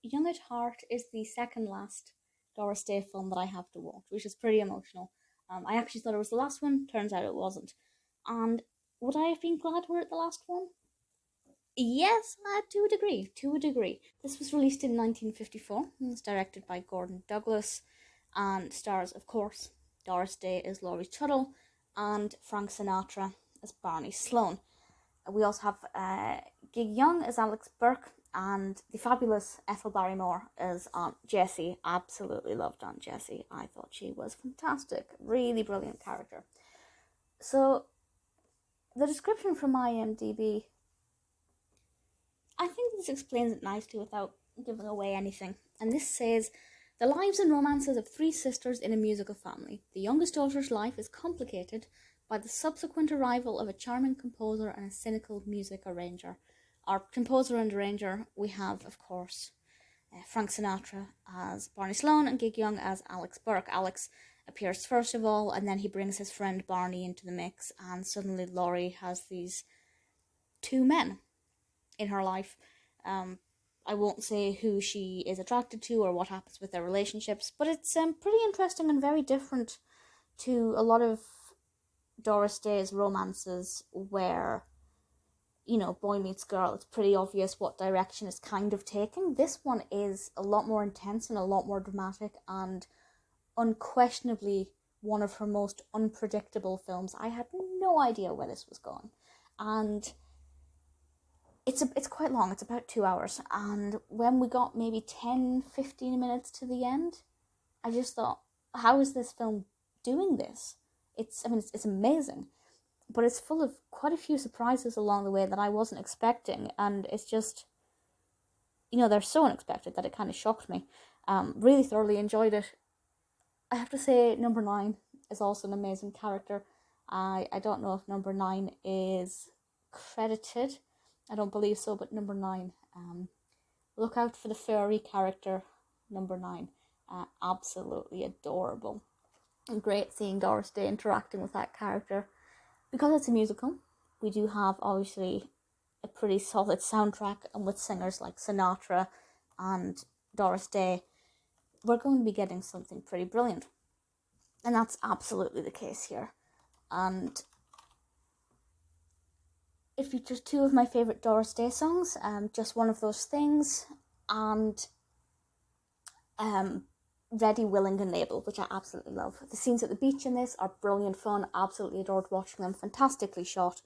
Young at Heart is the second last Doris Day film that I have to watch, which is pretty emotional. I actually thought it was the last one, turns out it wasn't. And would I have been glad we're at the last one? Yes, to a degree, to a degree. This was released in 1954 and was directed by Gordon Douglas and stars, of course, Doris Day as Laurie Tuttle and Frank Sinatra as Barney Sloan. We also have Gig Young as Alex Burke and the fabulous Ethel Barrymore as Aunt Jessie. Absolutely loved Aunt Jessie. I thought she was fantastic. Really brilliant character. So, the description from IMDb, I think this explains it nicely without giving away anything. And this says, the lives and romances of three sisters in a musical family. The youngest daughter's life is complicated by the subsequent arrival of a charming composer and a cynical music arranger. Our composer and arranger, we have, of course, Frank Sinatra as Barney Sloan and Gig Young as Alex Burke. Alex appears first of all, and then he brings his friend Barney into the mix, and suddenly Laurie has these two men in her life. I won't say who she is attracted to or what happens with their relationships, but it's pretty interesting and very different to a lot of Doris Day's romances where, boy meets girl. It's pretty obvious what direction it's kind of taking. This one is a lot more intense and a lot more dramatic and unquestionably one of her most unpredictable films. I had no idea where this was going. And it's quite long. It's about 2 hours. And when we got maybe 10-15 minutes to the end, I just thought, how is this film doing this? It's amazing, but it's full of quite a few surprises along the way that I wasn't expecting, and it's just, they're so unexpected that it kind of shocked me. Really thoroughly enjoyed it. I have to say, number 9 is also an amazing character. I don't know if number 9 is credited. I don't believe so, but number 9. Look out for the furry character, number 9. Absolutely adorable. And great seeing Doris Day interacting with that character. Because it's a musical, we do have obviously a pretty solid soundtrack, and with singers like Sinatra and Doris Day, we're going to be getting something pretty brilliant. And that's absolutely the case here. And it features two of my favourite Doris Day songs, Just One of Those Things and Ready, Willing and Able, which I absolutely love. The scenes at the beach in this are brilliant fun. Absolutely adored watching them. Fantastically shot.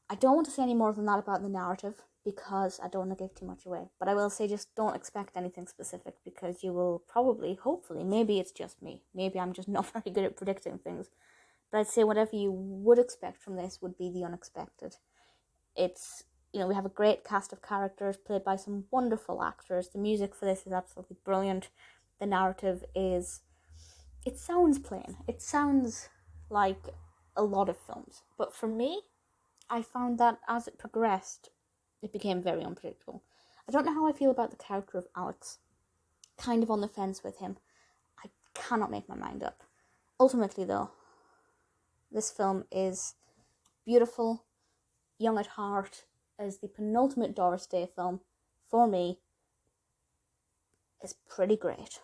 I don't want to say any more than that about the narrative because I don't want to give too much away. But I will say just don't expect anything specific because you will probably, hopefully, maybe it's just me. Maybe I'm just not very good at predicting things. But I'd say whatever you would expect from this would be the unexpected. It's, we have a great cast of characters played by some wonderful actors. The music for this is absolutely brilliant. The narrative is, it sounds plain. It sounds like a lot of films. But for me, I found that as it progressed, it became very unpredictable. I don't know how I feel about the character of Alex. Kind of on the fence with him. I cannot make my mind up. Ultimately, though, this film is beautiful. Young at Heart as the penultimate Doris Day film, for me, is pretty great.